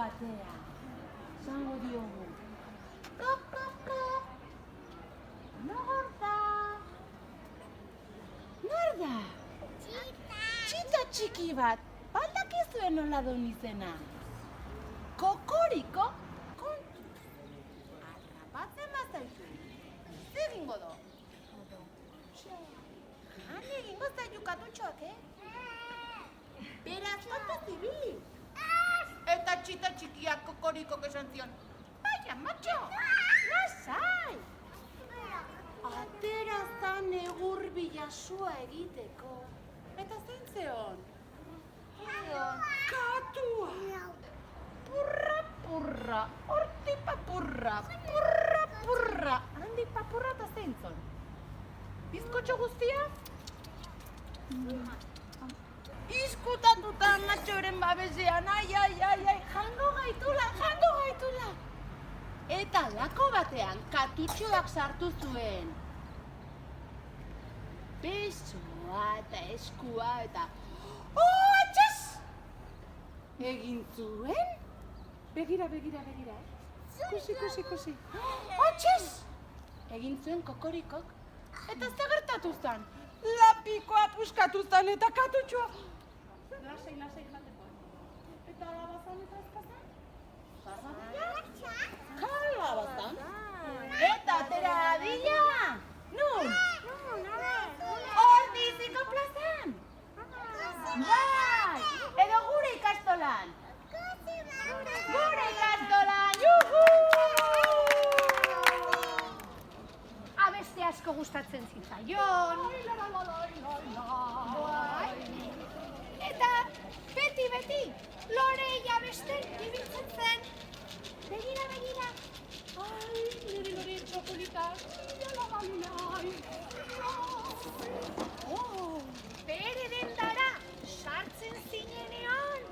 batea. Zango diogu. Kok, kok, kok. Nor da? Nor da? Txita txiki bat. Baldakizuen nola duen izena. Kokoriko kontu. Arrapatzen bazaitu. Egingo do. Han egingo zaitu katutxoak, Beraz, kontu zibili. Eta txita txikiak kokorikok esan zion. Baina, matxo, lasai. Atera zan egur bilasua egiteko. Eta zein zeon? Katua. Purra, purra, horti papurra, purra, purra. Handik papurra eta zein zon? Bizkotxo guztia? Izkutatuta matxoren babesean, ai, jango gaitula. Eta lako batean katutxoak sartu zuen. Besoa eta eskua eta... Atxez! Egin zuen? Begira. Kusi. Atxez! Egin zuen kokorikok. Eta zagertatu zan. Lapikoa puskatu zan eta katutxoa. Lasai jateko. Eta alabazan eta ezpazan? Kalabazan? Eta atera adila? Nun? Ordiziko plazan? Bai! Edo gure ikastolan? Gure ikastolan! Juhu! Abeste asko gustatzen zitzaion. Eta beti, lorei abesten ibiltzen zen. Begira. Ai, nire txokolita. Bere dendara sartzen zinenean.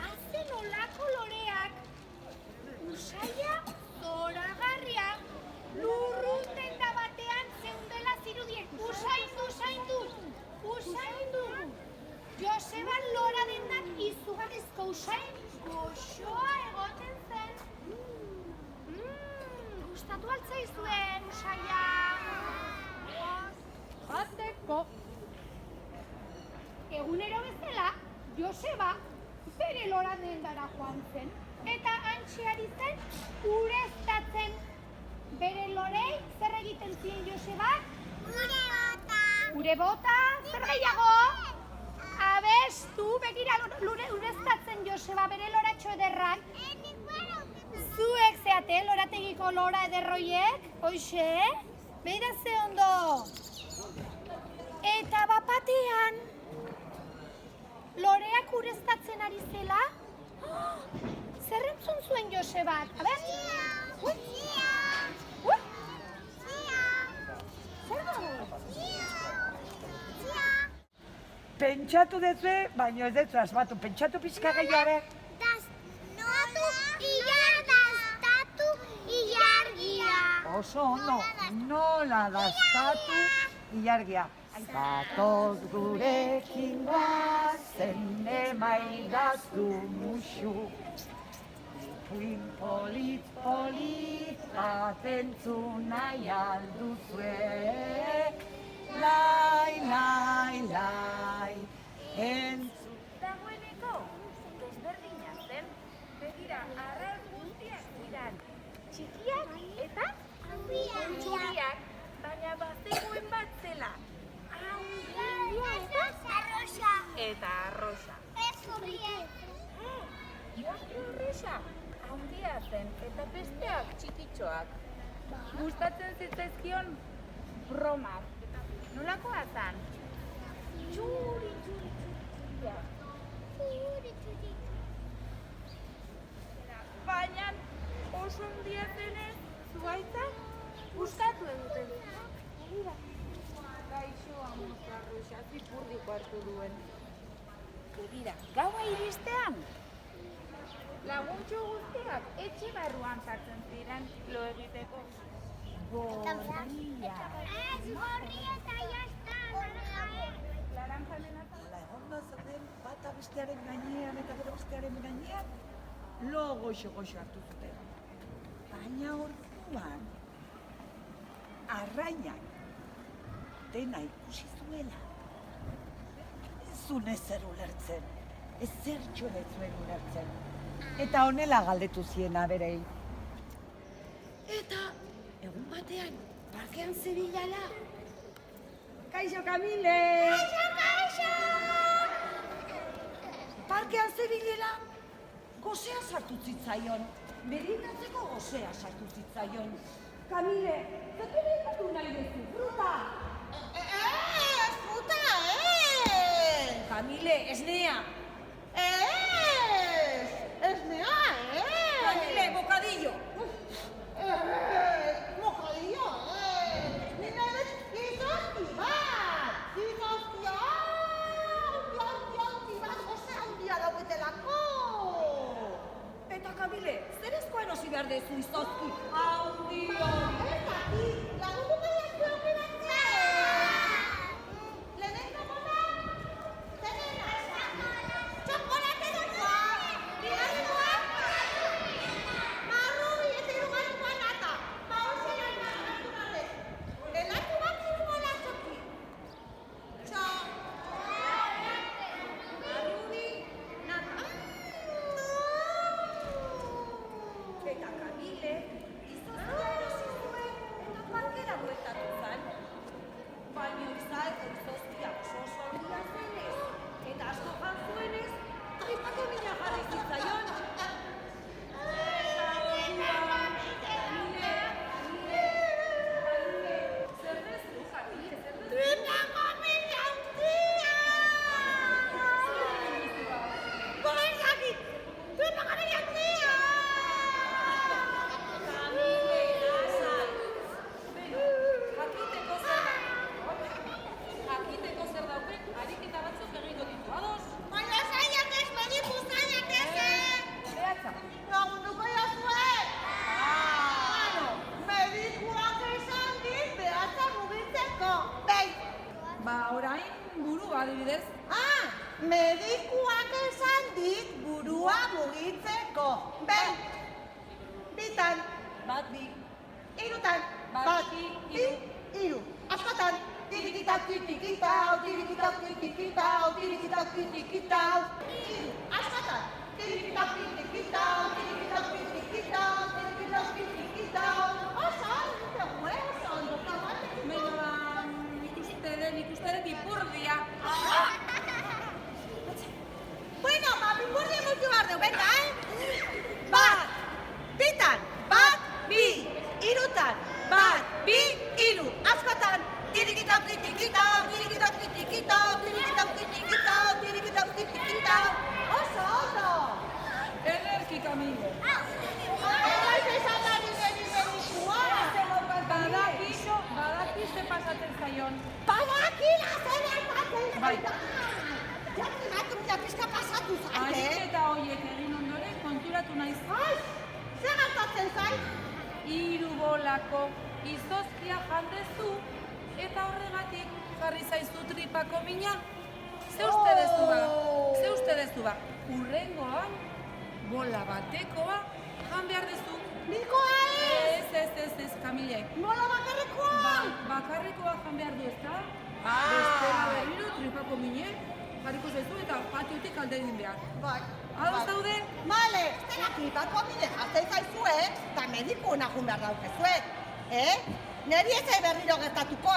Hazen olako loreak. Usaia zoragarria. Lurrun denda batean zeundela zirudien. Usaindu. Joseba lora dendak izugarrizko usain goxoa egoten zen. Gustatu altzaizuen usaia. Jateko. Egunero bezala, Joseba bere lora dendara joan zen. Eta antxeari zen ureztatzen. Bere lorei zer egiten zien Josebak? Ure bota, zer gehiago? Abestu, begira ureztatzen Joseba bere loratxo ederrak. Zuek zeate lorategiko lora ederroiek, hoxe? Beira ze ondo. Eta bapatean, loreak ureztatzen ari zela, zer entzun zuen Josebak? A ber? Pentsatu dezue, baina ez dezue asmatu. Pentsatu pixka gehiago. Dastatu ilargia. Oso ondo, nola dastatu ilargia. Zatoz gurekin guazen emaidaztu musu. Ipuin polit atentzu nahi alduzue. Lai, entzun. Dagoeneko, desberdina zen, begira arral guztiak ziren, txikiak eta txuriak, baina bazegoen bat zela, handia eta arrosa. Arrosa, handia zen eta besteak txikitxoak. Gustatzen zitzaizkion bromak. Nolakoa zen? Txuri. Baina oso handia zenez, zuaitzak gustatu eduten. Gaixo amozarroxa, zipurdiko hartu duen. Begira, gaua iristean, laguntxo guztiak etxe barruan sartzen ziren lo egiteko. Gorria. Gorri eta jazta. Laranja dena. Egon da zeuden bata bestearen gainean eta gero bestearen gainean. lo goxo hartu zuten. Baina orduan, arrainak dena ikusi zuela. Ez zuen ezer ulertzen, ezertxo ez zuen ulertzen. Eta honela galdetu ziena berei. Eta egun batean, parkean zebilala. Kaixo, Kamile! Kaixo! Parkean zebilela, gozea sartu zitzaion. Meditatzeko gozea sartu zitzaion. Kamile, zeke behikatu nahi duzu, fruta! Fruta, Kamile, esnea! Esnea, Kamile, bocadillo! Bocadillo, Nire dut, izozki bat! Izozki, haundi bat, gozea handia dauketelako! Eta Kamile, zerezkoen osi behar dezu izozki? Handia! Ez daki, lagundu gaiak aukeratzea! Lehenengo mona? Zenena? Txokolate donoa! Bigarrengoa? Marrubi eta hirugarrengoa nata! Hauxe hartu gabe! Helatu bat hirugola txoki! Marrubi, nata! Eta Kamile, izozkia erosi zuen eta parkera bueltatu zen. Baina izozkia oso handia zenez, eta asko jan zuenez, tripako mina jarri zitzaion. Zer dezu, Kamile, zer dezu? Tripako mina handia! Goizakit! Tripako mina handia! Kamile, lasai. Jakiteko zer dauken, ariketa batzuk egingo ditu, ados? Baina zaiak ez, mediku zaiak ez! Behatza. Lagunduko jazue! Medikuak esan dit behatza mugitzeko. Behin! Orain buru adibidez. Medikuak esan dit burua mugitzeko. Behin! Bitan! Bat, bi. Hirutan! Bat, bi, hiru! Askotan! Tirikitak, titikitau, tirikitak, titikitau, tirikitak, titikitau. Hiru! Askotan! Tirikitak, titikitau, tirikitak, titikitau, tirikitak, titikitau. Oso ondo, oso ondo, kabatetik. Baina, nik uste dut ipurdia. Bueno, pipurdia mutu behar dugu, venga, Bat! Bitan! Bat! Bi! Hirutan! Bat! Bi! Hiru! Askotan! Tirikitak, titikitau, tirikitak, titikitau, tirikitak, titikitau, tirikitak, titikitau. Oso ondo! Ederki, Kamile. Ez esan ari medikua! Badaki ze pasatzen zaion. Badakila zer esaten Bai. Jakinatu mila pizka pasatu zaite. Ariketa horiek egin ondoren konturatu naiz. Zer gertatzen zait? 3 bolako izozkia jandezu eta horregatik jarri zaizu tripako mina. Ze uste dezu ba? Urrengoan bola batekoa jan behar dezu. Nikoa Ez, Kamile. Nola bakarrekoa? Bakarrekoa jan behar du, ezta? Bestela berriro tripako mine jarriko zaizu eta patiotik alde egin behar. Bai. Ados daude? Bale, zera tripako mide jartzen zaizuek, eta mediku nahun behar daukezuek. Neri ez berriro gertatuko,